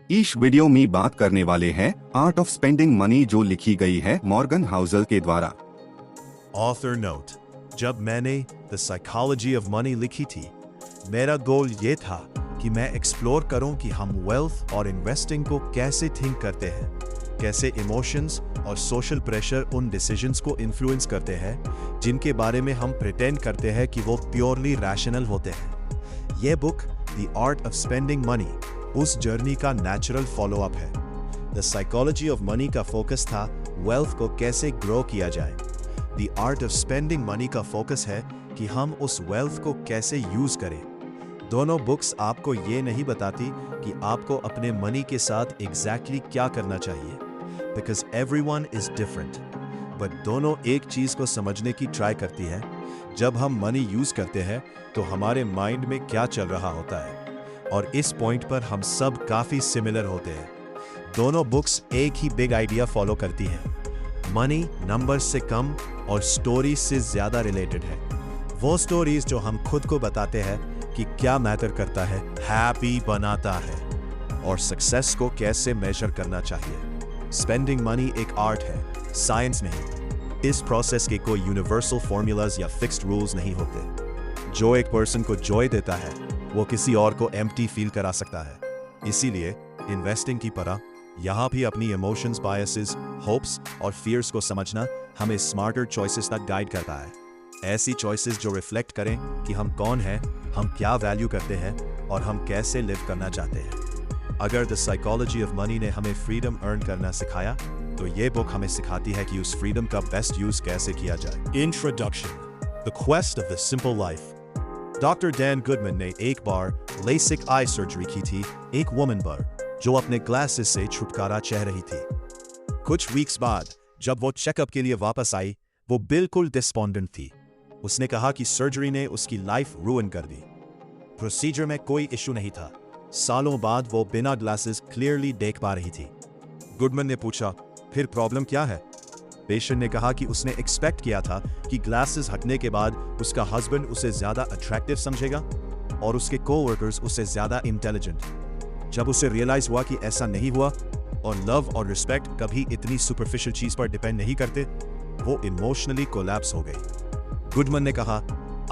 इस वीडियो में बात करने वाले हैं आर्ट ऑफ स्पेंडिंग मनी, जो लिखी गई है मॉर्गन हाउसल के द्वारा। ऑथर नोट: जब मैंने द साइकोलॉजी ऑफ मनी लिखी थी, मेरा गोल ये था कि मैं एक्सप्लोर करूं कि हम वेल्थ और इन्वेस्टिंग को कैसे थिंक करते हैं, कैसे इमोशंस और सोशल प्रेशर उन डिसीजंस को इन्फ्लुएंस करते हैं जिनके बारे में हम प्रिटेंड करते हैं कि वो प्योरली रैशनल होते हैं। यह book the art of spending money उस जर्नी का नेचुरल फॉलोअप है। द साइकोलॉजी ऑफ मनी का फोकस था वेल्थ को कैसे ग्रो किया जाए। The art of spending money का फोकस है कि हम उस वेल्थ को कैसे यूज करें। दोनों बुक्स आपको ये नहीं बताती कि आपको अपने मनी के साथ एग्जैक्टली क्या करना चाहिए, because everyone is different, but दोनों एक चीज को समझने की ट्राई करती है। जब हम मनी यूज करते हैं तो हमारे माइंड में क्या चल रहा होता है, और इस पॉइंट पर हम सब काफी सिमिलर होते हैं। दोनों बुक्स एक ही बिग आइडिया फॉलो करती हैं। मनी नंबर से कम और स्टोरी से ज्यादा रिलेटेड है। वो स्टोरीज जो हम खुद को बताते हैं कि क्या मैटर करता है, हैप्पी बनाता है, और सक्सेस को कैसे मेजर करना चाहिए। स्पेंडिंग मनी एक आर्ट है, साइंस नहीं। इस प्रोसेस के कोई यूनिवर्सल फॉर्मूलाज या फिक्स्ड रूल्स नहीं होते। जो एक पर्सन को जॉय देता है वो किसी और को एम्प्टी फील करा सकता है। इसीलिए इन्वेस्टिंग की तरह यहाँ भी अपनी इमोशंस, बायसेस, होप्स और फियर्स को समझना हमें स्मार्टर चॉइसेस तक गाइड करता है। ऐसी चॉइसेस जो रिफ्लेक्ट करें कि हम कौन हैं, हम क्या वैल्यू करते हैं और हम कैसे लिव करना चाहते हैं। अगर द साइकोलॉजी ऑफ मनी ने हमें फ्रीडम अर्न करना सिखाया, तो ये बुक हमें सिखाती है कि उस फ्रीडम का बेस्ट यूज कैसे किया जाए। Introduction: the quest of the simple life. Doctor Dan Goodman ने एक बार लेसिक आई सर्जरी की थी एक वुमन पर जो अपने ग्लासेस से छुटकारा चाह रही थी। कुछ वीक्स बाद जब वो चेकअप के लिए वापस आई, वो बिल्कुल डिस्पॉन्डेंट थी। उसने कहा कि सर्जरी ने उसकी लाइफ रूइन कर दी। प्रोसीजर में कोई इश्यू नहीं था। सालों बाद वो बिना ग्लासेस क्लियरली देख पा रही थी। गुडमैन ने पूछा, फिर प्रॉब्लम क्या है? पेशेंट ने कहा कि उसने एक्सपेक्ट किया था कि ग्लासेस हटने के बाद उसका हस्बैंड उसे ज्यादा अट्रैक्टिव समझेगा और उसके कोवर्कर्स उसे ज्यादा इंटेलिजेंट। जब उसे रियलाइज हुआ कि ऐसा नहीं हुआ और लव और रिस्पेक्ट कभी इतनी सुपरफिशियल चीज पर डिपेंड नहीं करते, वो इमोशनली कोलैप्स हो गई। गुडमैन ने कहा,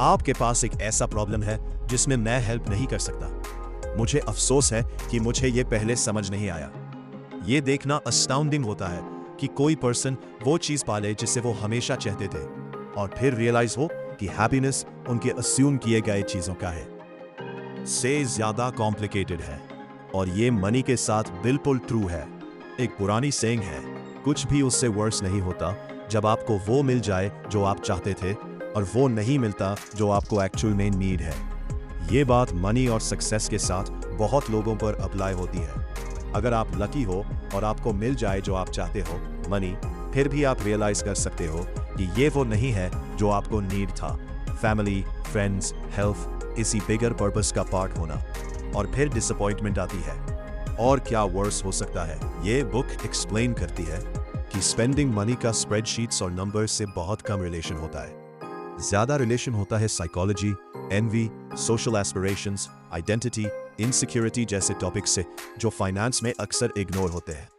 आपके पास एक ऐसा प्रॉब्लम है जिसमें मैं हेल्प नहीं कर सकता। मुझे अफसोस है कि मुझे ये पहले समझ नहीं आया। ये देखना अस्टाउंडिंग होता है कि कोई पर्सन वो चीज पाले जिसे वो हमेशा चाहते थे, और फिर रियलाइज हो कि हैप्पीनेस उनके अस्यूम किए गए चीजों का है से ज्यादा कॉम्प्लिकेटेड है। और ये मनी के साथ बिल्कुल ट्रू है। एक पुरानी सेइंग है, कुछ भी उससे वर्स नहीं होता जब आपको वो मिल जाए जो आप चाहते थे और वो नहीं मिलता जो आपको एक्चुअल में नीड है। ये बात मनी और सक्सेस के साथ बहुत लोगों पर अप्लाई होती है। अगर आप लकी हो और आपको मिल जाए जो आप चाहते हो, मनी, फिर भी आप रियलाइज कर सकते हो कि ये वो नहीं है जो आपको नीड था। फैमिली, फ्रेंड्स, हेल्थ, इसी बिगर पर्पस का पार्ट होना, और फिर डिसअपॉइंटमेंट आती है। और क्या वर्स हो सकता है? ये बुक एक्सप्लेन करती है कि स्पेंडिंग मनी का स्प्रेडशीट्स और नंबर्स से बहुत कम रिलेशन होता है। ज्यादा रिलेशन होता है psychology, envy, social aspirations, identity, insecurity जैसे टॉपिक से जो फाइनेंस में अक्सर इग्नोर होते हैं।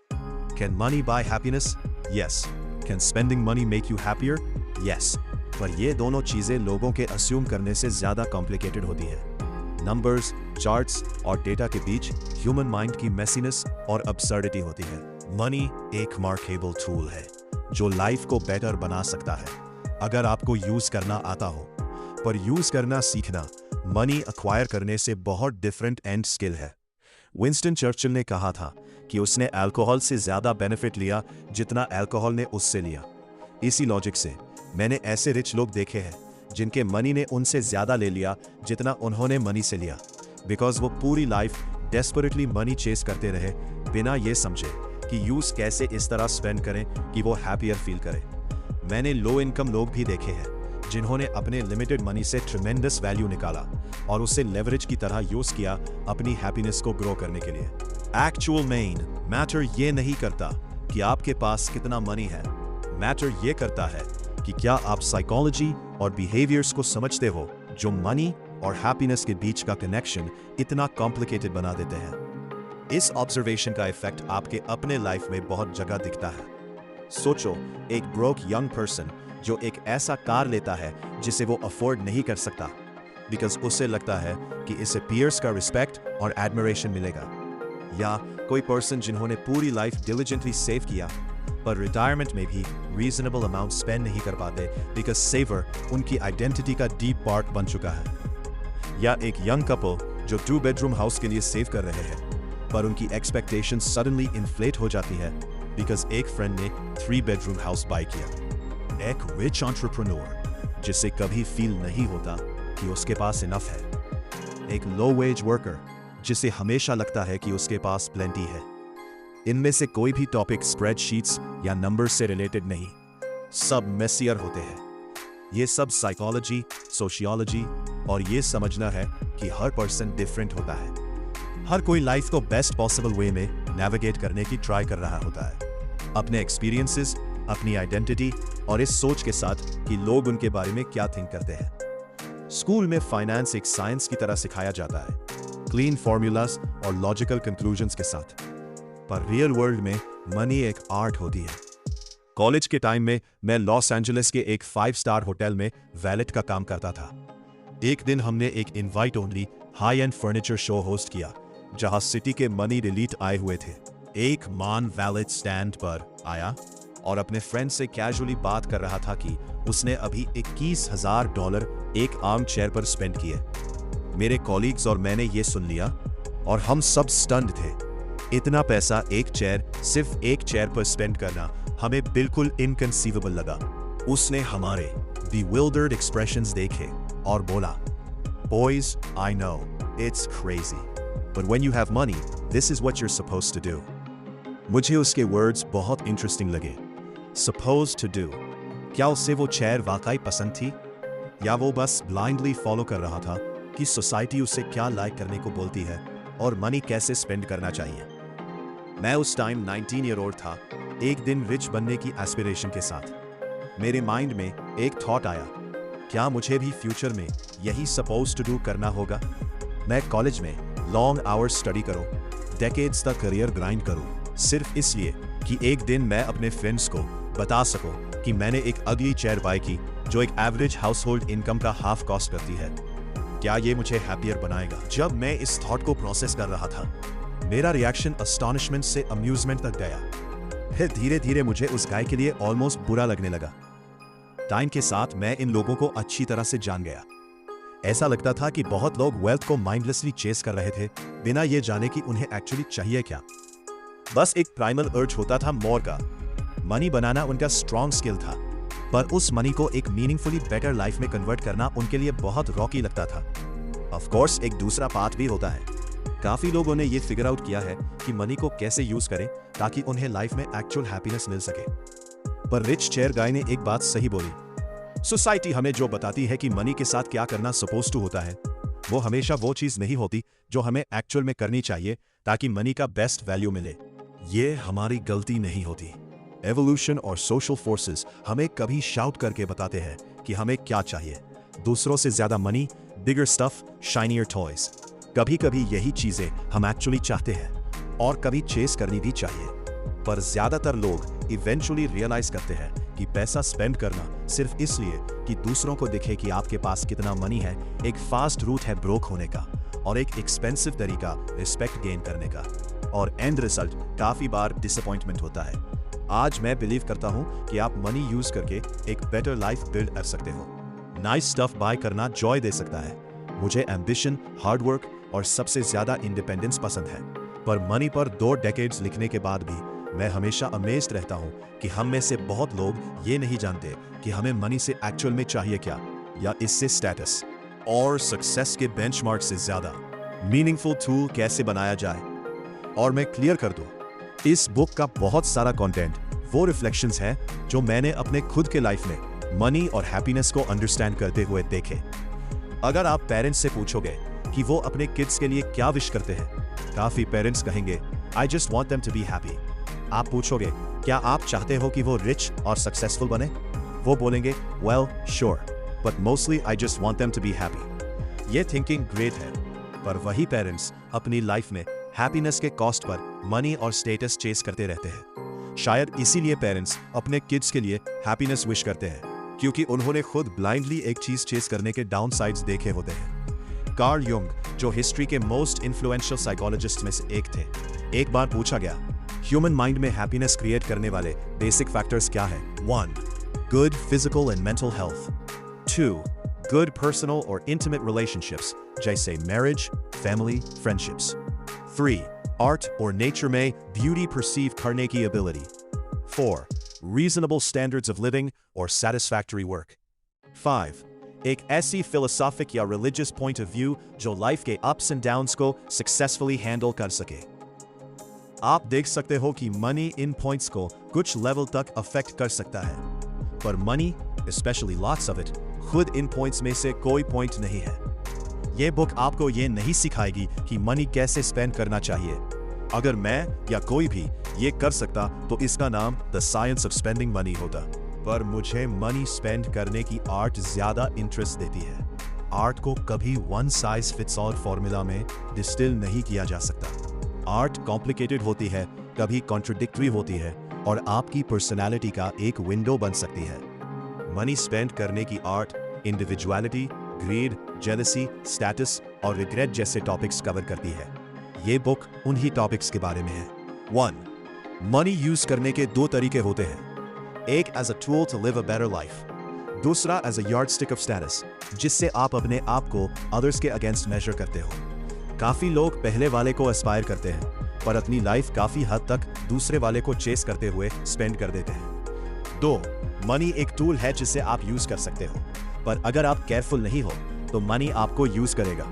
Can money buy happiness? Yes. Can spending money make you happier? Yes. पर ये दोनों चीजें लोगों के अस्यूम करने से ज्यादा कॉम्प्लिकेटेड होती है। नंबर्स, चार्ट्स और डेटा के बीच ह्यूमन माइंड की मेसीनेस और अब्सर्डिटी होती है। मनी एक मार्केबल टूल है जो लाइफ को बेटर बना सकता है अगर आपको यूज करना आता हो, पर यूज करना सीखना मनी अक्वायर करने से बहुत डिफरेंट एंड स्किल है। विंस्टन चर्चिल ने कहा था कि उसने अल्कोहल से ज्यादा बेनिफिट लिया जितना अल्कोहल ने उससे लिया। इसी लॉजिक से मैंने ऐसे रिच लोग देखे हैं जिनके मनी ने उनसे ज्यादा ले लिया जितना उन्होंने मनी से लिया, बिकॉज वो पूरी लाइफ डेस्परेटली मनी चेस करते रहे बिना ये समझे कि यूज कैसे इस तरह स्पेंड करें कि वो हैप्पियर फील करें। मैंने लो इनकम लोग भी देखे हैं जिन्होंने अपने लिमिटेड मनी से ट्रिमेंडस वैल्यू निकाला और उसे लेवरेज की तरह यूज किया अपनी हैप्पीनेस को ग्रो करने के लिए। एक्चुअल मेन मैटर ये नहीं करता कि आपके पास कितना मनी है, मैटर ये करता है कि क्या आप साइकोलॉजी और बिहेवियर्स को समझते हो जो मनी और हैप्पीनेस के बीच का कनेक्शन इतना कॉम्प्लिकेटेड बना देते हैं। इस ऑब्जर्वेशन का इफेक्ट आपके अपने लाइफ में बहुत जगह दिखता है। सोचो, एक ब्रोक यंग पर्सन जो एक ऐसा कार लेता है जिसे वो अफोर्ड नहीं कर सकता बिकॉज उसे लगता है कि इससे पीयर्स का रिस्पेक्ट और एडमिरेशन मिलेगा। या कोई पर्सन जिन्होंने पूरी लाइफ डिलिजेंटली सेव किया पर रिटायरमेंट में भी रीजनेबल अमाउंट स्पेंड नहीं कर पाते बिकॉज सेवर उनकी आइडेंटिटी का डीप पार्ट बन चुका है। या एक यंग कपल जो 2 बेडरूम हाउस के लिए सेव कर रहे हैं पर उनकी एक्सपेक्टेशन सडनली इन्फ्लेट हो जाती है बिकॉज एक फ्रेंड ने 3 बेडरूम हाउस बाय किया। एक रिच एंटरप्रेन्योर जिसे कभी फील नहीं होता कि उसके पास इनफ है। एक लो वेज वर्कर जिसे हमेशा लगता है कि उसके पास प्लेंटी है। इनमें से कोई भी टॉपिक स्प्रेडशीट्स या नंबर से रिलेटेड नहीं, सब मेसियर होते हैं। ये सब साइकोलॉजी, सोशियोलॉजी और ये समझना है कि हर पर्सन डिफरेंट होता है। हर कोई लाइफ को बेस्ट पॉसिबल वे में नेविगेट करने की ट्राई कर रहा होता है, अपने एक्सपीरियंसेस, अपनी आइडेंटिटी और इस सोच के साथ कि लोग उनके बारे में क्या थिंक करते हैं। स्कूल में फाइनेंस एक साइंस की तरह सिखाया जाता है, क्लीन फॉर्मूलाज और लॉजिकल कंक्लूजन्स के साथ, पर रियल वर्ल्ड में मनी एक आर्ट होती है। कॉलेज के टाइम में मैं लॉस एंजलिस के एक 5 स्टार होटल में वैलेट का काम करता था। एक दिन हमने एक invite only high and furniture show host किया जहां सिटी के मनी रिलीट आए हुए थे। एक मान वैलेट स्टैंड पर आया और अपने फ्रेंड से कैजुअली बात कर रहा था कि उसने अभी $21,000 एक आर्म चेयर पर स्पेंड किए। मेरे कॉलीग्स और मैंने ये सुन लिया और हम सब स्टन्ड थे। इतना पैसा एक चेयर, सिर्फ एक चेयर पर स्पेंड करना हमें बिल्कुल इनकंसीवेबल लगा। उसने हमारे bewildered expressions देखे और बोला, Boys, I know, it's crazy, but when you have money, this is what you're supposed to do. मुझे उसके वर्ड्स बहुत इंटरेस्टिंग लगे। Supposed to do, क्या उसे वो चेयर वाकई पसंद थी या वो बस ब्लाइंडली फॉलो कर रहा था कि सोसाइटी उसे क्या लाइक करने को बोलती है और मनी कैसे स्पेंड करना चाहिए। मैं उस टाइम 19 ईयर ओल्ड था, एक दिन रिच बनने की एस्पिरेशन के साथ। मेरे माइंड में एक थॉट आया, क्या मुझे भी फ्यूचर में यही सपोज टू डू करना होगा? मैं कॉलेज में लॉन्ग आवर्स स्टडी करूं, डेकेड्स तक करियर ग्राइंड करूं, सिर्फ इसलिए कि एक दिन मैं अपने फ्रेंड्स को बता सकूं कि मैंने एक अगली चेयर बाय की जो एक एवरेज हाउस होल्ड इनकम का हाफ कॉस्ट करती है। क्या ये मुझे हैप्पियर बनाएगा? जब मैं इस थॉट को प्रोसेस कर रहा था, मेरा रिएक्शन अस्टॉनिशमेंट से अम्यूजमेंट तक गया। फिर धीरे धीरे मुझे उस गाय के लिए ऑलमोस्ट बुरा लगने लगा। टाइम के साथ मैं इन लोगों को अच्छी तरह से जान गया। ऐसा लगता था कि बहुत लोग वेल्थ को माइंडलेसली चेस कर रहे थे बिना ये जाने कि उन्हें एक्चुअली चाहिए क्या। बस एक प्राइमल अर्ज होता था मोर का। मनी बनाना उनका स्ट्रॉन्ग स्किल था, पर उस मनी को एक मीनिंगफुली बेटर लाइफ में कन्वर्ट करना उनके लिए बहुत रॉकी लगता था। ऑफ कोर्स एक दूसरा पार्ट भी होता है। काफी लोगों ने ये फिगर आउट किया है कि मनी को कैसे यूज करें ताकि उन्हें लाइफ में एक्चुअल हैप्पीनेस मिल सके। पर रिच चेयर गाय ने एक बात सही बोली, सोसाइटी हमें जो बताती है कि मनी के साथ क्या करना सपोज टू होता है, वो हमेशा वो चीज नहीं होती जो हमें एक्चुअल में करनी चाहिए ताकि मनी का बेस्ट वैल्यू मिले। ये हमारी गलती नहीं होती। एवोल्यूशन और सोशल फोर्सेस हमें कभी शाउट करके बताते हैं कि हमें क्या चाहिए, दूसरों से ज्यादा मनी, बिगर स्टफ, शाइनियर टॉयज। कभी कभी यही चीजें हम एक्चुअली चाहते हैं और कभी चेस करनी भी चाहिए। पर ज्यादातर लोग इवेंचुअली रियलाइज करते हैं कि पैसा स्पेंड करना सिर्फ इसलिए कि दूसरों को दिखे कि आपके पास कितना मनी है एक फास्ट रूट है ब्रोक होने का और एक एक्सपेंसिव तरीका रिस्पेक्ट गेन करने का, और एंड रिजल्ट काफी बार डिसअपॉइंटमेंट होता है। आज मैं बिलीव करता हूं कि आप मनी यूज करके एक बेटर लाइफ बिल्ड कर सकते हो। नाइस स्टफ बाय करना जॉय दे सकता है, मुझे एम्बिशन, हार्ड वर्क और सबसे ज्यादा इंडिपेंडेंस पसंद है। पर मनी पर 2 डेकेड्स लिखने के बाद भी मैं हमेशा अमेज्ड रहता हूं कि हम में से बहुत लोग ये नहीं जानते कि हमें मनी से एक्चुअल में चाहिए क्या, या इससे स्टेटस और सक्सेस के बेंचमार्क से ज्यादा मीनिंगफुल टूल कैसे बनाया जाए। और मैं क्लियर कर दूं, इस बुक का बहुत सारा कंटेंट वो रिफ्लेक्शंस हैं जो मैंने अपने खुद के लाइफ में मनी और हैप्पीनेस को अंडरस्टैंड करते हुए देखे। अगर आप पेरेंट्स से पूछोगे कि वो अपने किड्स के लिए क्या विश करते हैं, काफी पेरेंट्स कहेंगे I just want them to be happy. आप पूछोगे क्या आप चाहते हो कि वो रिच और सक्सेसफुल बने, वो बोलेंगे well sure, but mostly I just want them to be happy. ये थिंकिंग ग्रेट है, पर वही पेरेंट्स अपनी लाइफ में हैप्पीनेस के कॉस्ट पर मनी और स्टेटस चेस करते रहते हैं। शायद इसीलिए पेरेंट्स अपने किड्स के लिए हैप्पीनेस विश करते हैं, क्योंकि उन्होंने खुद ब्लाइंडली एक चीज चेस करने के डाउन साइड्स देखे होते हैं। कार्ल युंग, जो हिस्ट्री के मोस्ट इन्फ्लुएंशियल साइकोलॉजिस्ट में से एक थे, एक बार पूछा गया, ह्यूमन माइंड में हैप्पीनेस क्रिएट करने वाले बेसिक फैक्टर्स क्या हैं? 1. Good physical and mental health. 2. Good personal or intimate relationships, जैसे marriage, family, friendships. 3. Art or nature में beauty perceive करने की ability. 4. Reasonable standards of living or satisfactory work. 5. एक ऐसी philosophic या religious point of view जो life के ups and downs को successfully handle कर सके। आप देख सकते हो कि मनी इन पॉइंट्स को कुछ लेवल तक अफेक्ट कर सकता है, पर money, specially lots of it, खुद इन पॉइंट्स में से कोई पॉइंट नहीं है। यह बुक आपको यह नहीं सिखाएगी कि मनी कैसे स्पेंड करना चाहिए। अगर मैं या कोई भी ये कर सकता तो इसका नाम the science of spending money होता। पर मुझे मनी स्पेंड करने की आर्ट ज्यादा इंटरेस्ट देती है। आर्ट को कभी one size fits all formula में डिस्टिल नहीं किया जा सकता। आर्ट कॉम्प्लिकेटेड होती है, कभी कॉन्ट्रडिक्टरी होती है और आपकी पर्सनालिटी का एक विंडो बन सकती है। मनी स्पेंड करने की art individuality, greed, jealousy, status और रिग्रेट जैसे टॉपिक्स कवर करती है। ये बुक उन्हीं टॉपिक्स के बारे में है। 1. मनी यूज करने के दो तरीके होते हैं, एक as a tool to live a better life, दूसरा as a yardstick of status, जिससे आप अपने आप को अदर्स के अगेंस्ट मेजर करते हो। काफी लोग पहले वाले को एस्पायर करते हैं, पर अपनी लाइफ काफी हद तक दूसरे वाले को चेस करते हुए स्पेंड कर देते हैं। 2. मनी एक टूल है जिसे आप यूज कर सकते हो, पर अगर आप केयरफुल नहीं हो तो मनी आपको यूज करेगा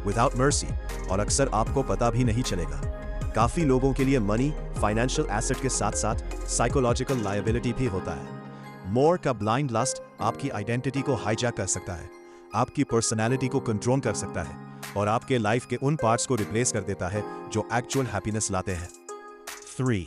विदाउट मर्सी, और अक्सर आपको पता भी नहीं चलेगा। काफी लोगों के लिए मनी फाइनेंशियल एसेट के साथ साथ साइकोलॉजिकल लायबिलिटी भी होता है। मोर का ब्लाइंड लस्ट आपकी आइडेंटिटी को हाईजैक कर सकता है, आपकी पर्सनैलिटी को कंट्रोल कर सकता है और आपके लाइफ के उन पार्ट्स को रिप्लेस कर देता है जो एक्चुअल हैप्पीनेस लाते हैं। 3.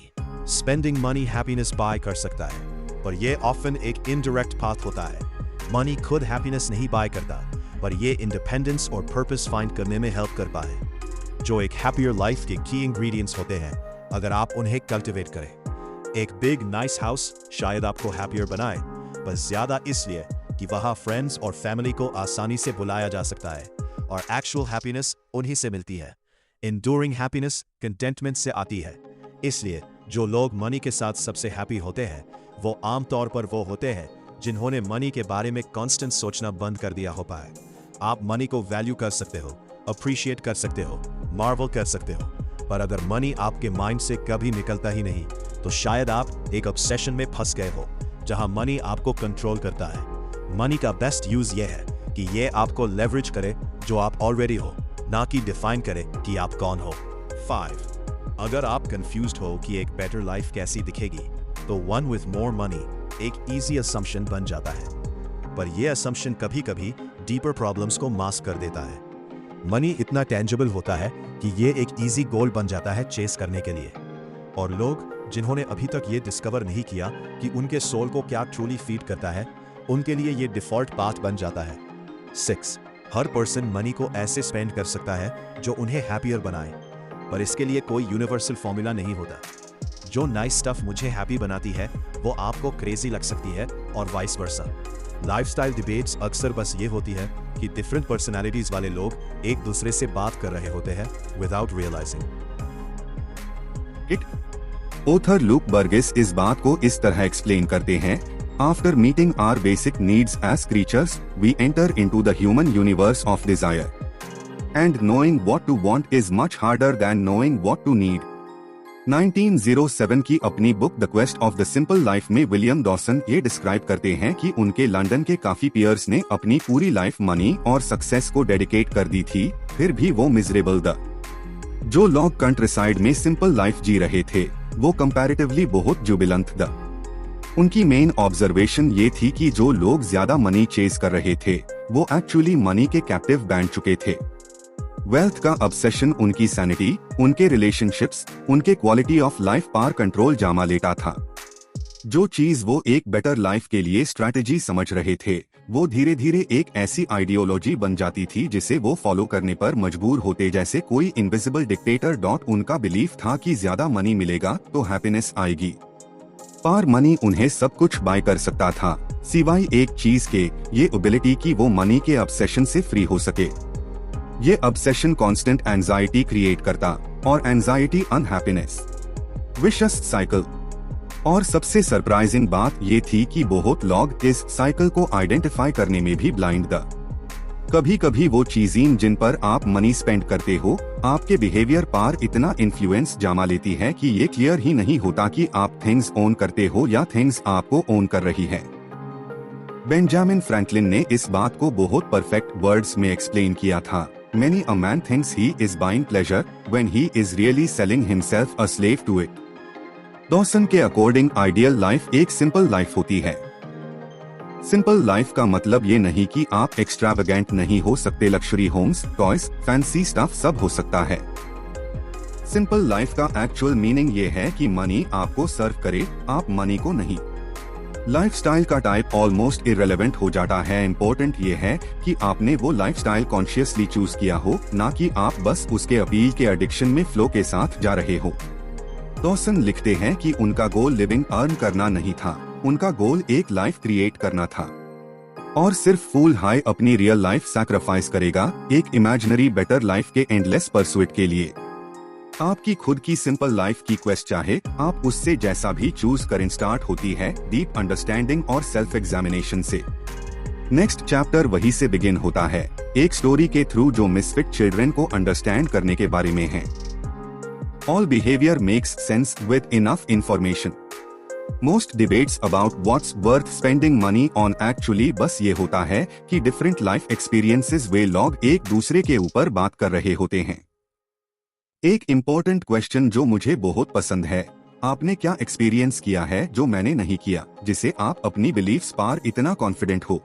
स्पेंडिंग मनी हैप्पीनेस बाय कर सकता है, पर यह ऑफन एक इनडायरेक्ट पाथ होता है। मनी खुद हैप्पीनेस नहीं बाय करता, पर यह इंडिपेंडेंस और पर्पस फाइंड करने में हेल्प कर पाए, जो एक हैप्पियर लाइफ के की इंग्रेडिएंट्स होते हैं अगर आप उन्हें कल्टिवेट करें। एक बिग नाइस हाउस शायद आपको हैप्पियर बनाए, बस ज्यादा इसलिए कि वहां फ्रेंड्स और फैमिली को आसानी से बुलाया जा सकता है, और एक्चुअल हैप्पीनेस उन्हीं से मिलती है। इंड्यूरिंग हैप्पीनेस कंटेंटमेंट से आती है। इसलिए जो लोग मनी के साथ सबसे हैप्पी होते हैं वो आमतौर पर वो होते हैं जिन्होंने मनी के बारे में कांस्टेंट सोचना बंद कर दिया हो पाए। आप मनी को वैल्यू कर सकते हो, अप्रिशिएट कर सकते हो, मार्वल कर सकते हो, पर अगर मनी आपके माइंड से कभी निकलता ही नहीं तो शायद आप एक ऑब्सेशन में फंस गए हो जहां मनी आपको कंट्रोल करता है। मनी का बेस्ट यूज ये है कि ये आपको लेवरेज करे जो आप ऑलरेडी हो, ना कि डिफाइन करे कि आप कौन हो। 5. अगर आप कंफ्यूज्ड हो कि एक बेटर लाइफ कैसी दिखेगी तो वन विथ मोर मनी एक इजी असम्पशन बन जाता है, पर यह असम्पशन कभी कभी डीपर प्रॉब्लम्स को मास्क कर देता है। मनी इतना टेंजिबल होता है कि यह एक इजी गोल बन जाता है चेस करने के लिए, और लोग जिन्होंने अभी तक ये डिस्कवर नहीं किया कि उनके सोल को क्या ट्रूली फीड करता है, उनके लिए ये डिफॉल्ट पाथ बन जाता है। 6. हर पर्सन मनी को ऐसे स्पेंड कर सकता है जो उन्हें हैप्पियर बनाए, पर इसके लिए कोई यूनिवर्सल फॉर्मूला नहीं होता। जो नाइस स्टफ मुझे हैप्पी बनाती है वो आपको क्रेजी लग सकती है, और वाइस वर्सा। लाइफस्टाइल डिबेट्स अक्सर बस ये होती है कि डिफरेंट पर्सनालिटीज वाले लोग एक दूसरे से बात कर रहे होते हैं without realising it. Author Luke Burgis इस बात को इस तरह एक्सप्लेन करते हैं, after meeting our basic needs as creatures we enter into the human universe of desire and knowing what to want is much harder than knowing what to need. 1907 की अपनी book the quest of the simple life में William Dawson ये describe करते हैं कि उनके London के काफी पीयर्स ने अपनी पूरी लाइफ मनी और सक्सेस को डेडिकेट कर दी थी, फिर भी वो मिजरेबल द। जो लोग कंट्रीसाइड में सिंपल लाइफ जी रहे थे वो कंपैरेटिवली बहुत जुबिलंत द। उनकी मेन ऑब्जर्वेशन ये थी कि जो लोग ज्यादा मनी चेस कर रहे थे वो एक्चुअली मनी के कैप्टिव बन चुके थे। वेल्थ का ऑब्सेशन उनकी सैनिटी, उनके रिलेशनशिप्स, उनके क्वालिटी ऑफ लाइफ पर कंट्रोल जामा लेता था। जो चीज वो एक बेटर लाइफ के लिए स्ट्रैटेजी समझ रहे थे वो धीरे धीरे एक ऐसी आइडियोलॉजी बन जाती थी जिसे वो फॉलो करने पर मजबूर होते, जैसे कोई इनविजिबल डिक्टेटर। उनका बिलीफ था कि ज्यादा मनी मिलेगा तो हैप्पीनेस आएगी। पर मनी उन्हें सब कुछ बाय कर सकता था, सिवाय एक चीज के, ये एबिलिटी कि वो मनी के ऑब्सेशन से फ्री हो सके। ये ऑब्सेशन कांस्टेंट एंजाइटी क्रिएट करता, और एंजाइटी अनहैप्पीनेस, विशस साइकिल। और सबसे सरप्राइजिंग बात ये थी कि बहुत लोग इस साइकिल को आइडेंटिफाई करने में भी ब्लाइंड द। कभी कभी वो चीजें जिन पर आप मनी स्पेंड करते हो आपके बिहेवियर पर इतना इन्फ्लुएंस जमा लेती है कि ये क्लियर ही नहीं होता कि आप थिंग्स ओन करते हो या थिंग्स आपको ओन कर रही है। बेंजामिन फ्रैंकलिन ने इस बात को बहुत परफेक्ट वर्ड्स में एक्सप्लेन किया था। Many a man thinks he is buying pleasure when he is really selling himself a slave to it. Dawson के अकॉर्डिंग आइडियल लाइफ एक सिंपल लाइफ होती है। सिंपल लाइफ का मतलब ये नहीं कि आप एक्स्ट्रावेगेंट नहीं हो सकते, luxury homes, toys, fancy stuff सब हो सकता है। सिंपल लाइफ का एक्चुअल मीनिंग ये है कि मनी आपको सर्व करे, आप मनी को नहीं। लाइफस्टाइल का टाइप ऑलमोस्ट इररिलेवेंट हो जाता है। इम्पोर्टेंट ये है कि आपने वो लाइफस्टाइल कॉन्शियसली चूज किया हो, ना कि आप बस उसके अपील के एडिक्शन में फ्लो के साथ जा रहे हो। डॉसन लिखते हैं कि उनका गोल लिविंग अर्न करना नहीं था, उनका गोल एक लाइफ क्रिएट करना था। और सिर्फ फूल हाई अपनी रियल लाइफ सैक्रिफाइस करेगा एक इमेजिनरी बेटर लाइफ के एंडलेस परसुइट के लिए। आपकी खुद की सिंपल लाइफ की क्वेस्ट चाहे आप उससे जैसा भी चूज करें स्टार्ट होती है डीप अंडरस्टैंडिंग और सेल्फ एग्जामिनेशन से। नेक्स्ट चैप्टर वही से बिगिन होता है, एक स्टोरी के थ्रू जो मिसफिट चिल्ड्रन को अंडरस्टैंड करने के बारे में है। All behaviour makes sense with enough information. Most debates about what's worth spending money on actually बस ये होता है कि डिफरेंट लाइफ एक्सपीरियंसेस वे लोग एक दूसरे के ऊपर बात कर रहे होते हैं। एक इम्पोर्टेंट क्वेश्चन जो मुझे बहुत पसंद है, आपने क्या एक्सपीरियंस किया है जो मैंने नहीं किया, जिसे आप अपनी बिलीफ्स पर इतना कॉन्फिडेंट हो?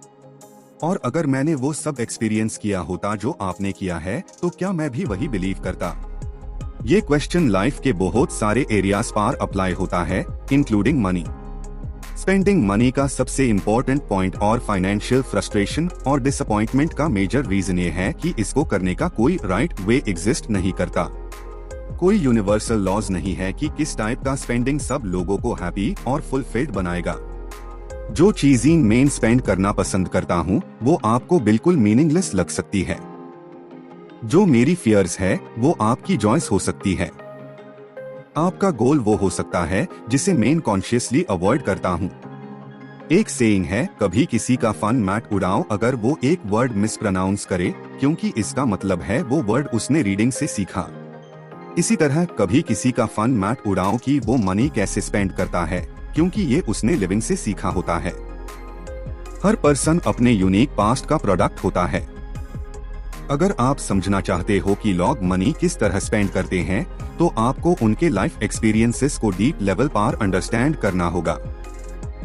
और अगर मैंने वो सब एक्सपीरियंस किया होता जो आपने किया है तो क्या मैं भी वही बिलीव करता? ये क्वेश्चन लाइफ के बहुत सारे एरियाज पर अप्लाई होता है, इंक्लूडिंग मनी। स्पेंडिंग मनी का सबसे इम्पोर्टेंट पॉइंट और फाइनेंशियल फ्रस्ट्रेशन और डिसअपॉइंटमेंट का मेजर रीजन ये है कि इसको करने का कोई राइट वे एग्जिस्ट नहीं करता। कोई यूनिवर्सल लॉज नहीं है कि किस टाइप का स्पेंडिंग सब लोगों को हैप्पी और फुलफिल्ड बनाएगा। जो चीजें मैं स्पेंड करना पसंद करता हूँ वो आपको बिल्कुल मीनिंगलेस लग सकती है। जो मेरी फियर्स है वो आपकी जॉयस हो सकती है। आपका गोल वो हो सकता है जिसे मैं कॉन्शियसली अवॉइड करता हूँ। एक सेइंग है, कभी किसी का फन मैट उड़ाओ अगर वो एक वर्ड मिसप्रोनाउंस करे, क्योंकि इसका मतलब है वो वर्ड उसने रीडिंग से सीखा। इसी तरह कभी किसी का फन मैट उड़ाओ कि वो मनी कैसे स्पेंड करता है, क्योंकि ये उसने लिविंग से सीखा होता है। हर पर्सन अपने यूनिक पास्ट का प्रोडक्ट होता है। अगर आप समझना चाहते हो कि लोग मनी किस तरह स्पेंड करते हैं तो आपको उनके लाइफ एक्सपीरियंसेस को डीप लेवल पर अंडरस्टैंड करना होगा।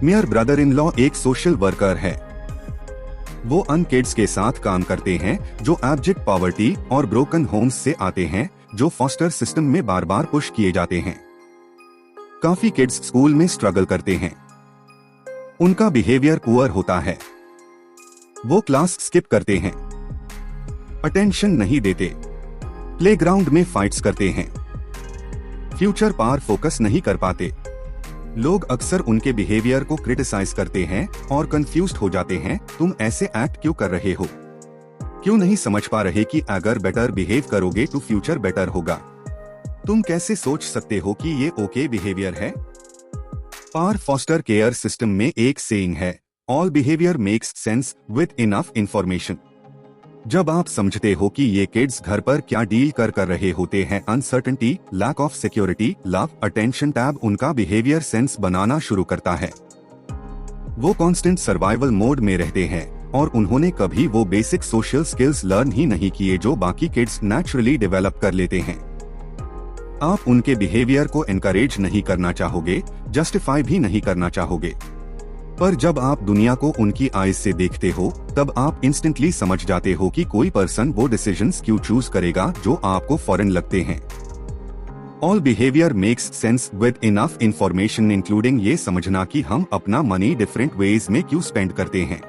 मेयर ब्रदर इन लॉ एक सोशल वर्कर है। वो अन किड्स के साथ काम करते हैं जो एब्जेक्ट पॉवर्टी और ब्रोकन होम्स से आते हैं, जो फॉस्टर सिस्टम में बार बार पुश किए जाते हैं। काफी किड्स स्कूल में स्ट्रगल करते हैं, उनका बिहेवियर पुअर होता है, वो क्लास स्किप करते हैं, अटेंशन नहीं देते, प्लेग्राउंड में फाइट्स करते हैं, फ्यूचर पर फोकस नहीं कर पाते। लोग अक्सर उनके बिहेवियर को क्रिटिसाइज करते हैं और कंफ्यूज्ड हो जाते हैं, तुम ऐसे एक्ट क्यों कर रहे हो? क्यों नहीं समझ पा रहे कि अगर बेटर बिहेव करोगे तो फ्यूचर बेटर होगा? तुम कैसे सोच सकते हो कि ये ओके बिहेवियर है? पर फॉस्टर केयर सिस्टम में एक सेइंग है, all behaviour makes sense with enough information. जब आप समझते हो कि ये किड्स घर पर क्या डील कर रहे होते हैं, uncertainty, lack of security, love, attention टैब उनका बिहेवियर सेंस बनाना शुरू करता है। वो कांस्टेंट सर्वाइवल मोड में रहते हैं और उन्होंने कभी वो बेसिक सोशल स्किल्स लर्न ही नहीं किए जो बाकी किड्स नेचुरली डेवलप कर लेते हैं। आप उनके बिहेवियर को एनकरेज नहीं करना चाहोगे, जस्टिफाई भी नहीं करना चाहोगे, पर जब आप दुनिया को उनकी आईज से देखते हो तब आप इंस्टेंटली समझ जाते हो कि कोई पर्सन वो डिसीजंस क्यों चूज करेगा जो आपको फॉरेन लगते हैं। All behaviour makes sense with enough information, including ये समझना कि हम अपना मनी डिफरेंट वेज में क्यों स्पेंड करते हैं।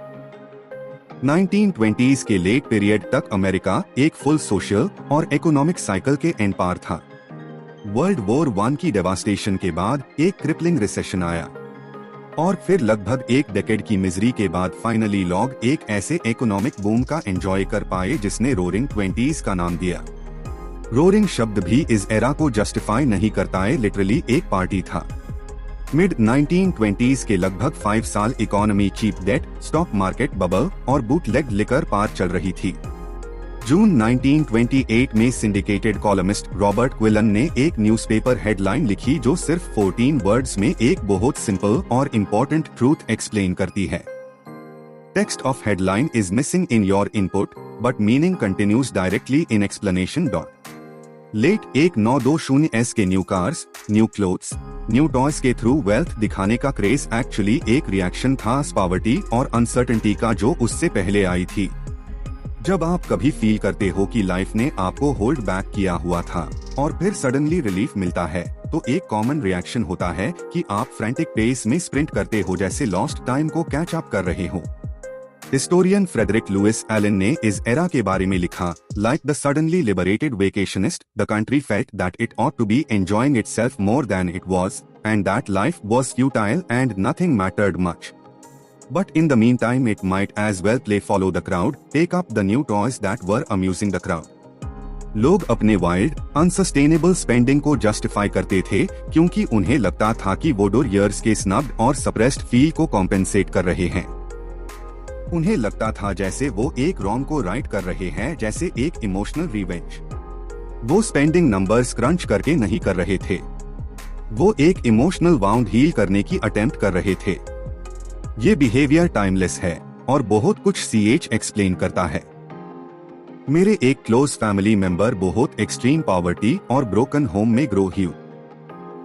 1920s के लेट पीरियड तक अमेरिका एक फुल सोशल और इकोनॉमिक साइकिल के एंड पार था। वर्ल्ड वॉर 1 की डेवास्टेशन के बाद एक क्रिपलिंग रिसेशन आया और फिर लगभग एक डेकेड की मिजरी के बाद फाइनली लोग एक ऐसे इकोनॉमिक बूम का एंजॉय कर पाए जिसने रोरिंग 20s का नाम दिया। रोरिंग शब्द भी इस एरा को जस्टिफाई नहीं करता है, लिटरली एक पार्टी था। मिड 1920s के लगभग 5 साल economy cheap debt, stock market bubble और बूटलेग लिकर पार चल रही थी। जून 1928 में सिंडिकेटेड कॉलमिस्ट रॉबर्ट क्विलन ने एक न्यूज़पेपर हेडलाइन लिखी जो सिर्फ 14 वर्ड्स में एक बहुत सिंपल और इम्पोर्टेंट ट्रूथ एक्सप्लेन करती है। Text of headline is missing in your input but meaning continues directly in explanation. Late 1920s के new cars, new clothes, new toys के थ्रू वेल्थ दिखाने का क्रेज एक्चुअली एक रिएक्शन था poverty और uncertainty का जो उससे पहले आई थी। जब आप कभी फील करते हो कि लाइफ ने आपको होल्ड बैक किया हुआ था और फिर सडनली रिलीफ मिलता है, तो एक कॉमन रिएक्शन होता है कि आप फ्रैंटिक पेस में स्प्रिंट करते हो जैसे लॉस्ट टाइम को कैच अप कर रहे हो। हिस्टोरियन फ्रेडरिक लुइस एलन ने इस एरा के बारे में लिखा, like the suddenly liberated vacationist, the country felt that it ought to be enjoying itself more than it was, and that life was futile and nothing mattered much. But in the meantime it might as well play follow the crowd, take up the new toys that were amusing the crowd. लोग अपने wild unsustainable spending को justify करते थे क्योंकि उन्हें लगता था कि वो डोर ईयर्स के स्नब्ड और सप्रेस्ड फील को कॉम्पेंसेट कर रहे हैं। उन्हें लगता था जैसे वो एक रॉन्ग को राइट कर रहे हैं, जैसे एक इमोशनल रिवेंज। वो स्पेंडिंग नंबर्स क्रंच करके नहीं कर रहे थे, वो एक इमोशनल वाउंड हील करने की अटेम्प्ट कर रहे थे। ये बिहेवियर टाइमलेस है और बहुत कुछ CH एक्सप्लेन करता है। मेरे एक क्लोज फैमिली मेंबर बहुत एक्सट्रीम पॉवर्टी और ब्रोकन होम में ग्रो हुई,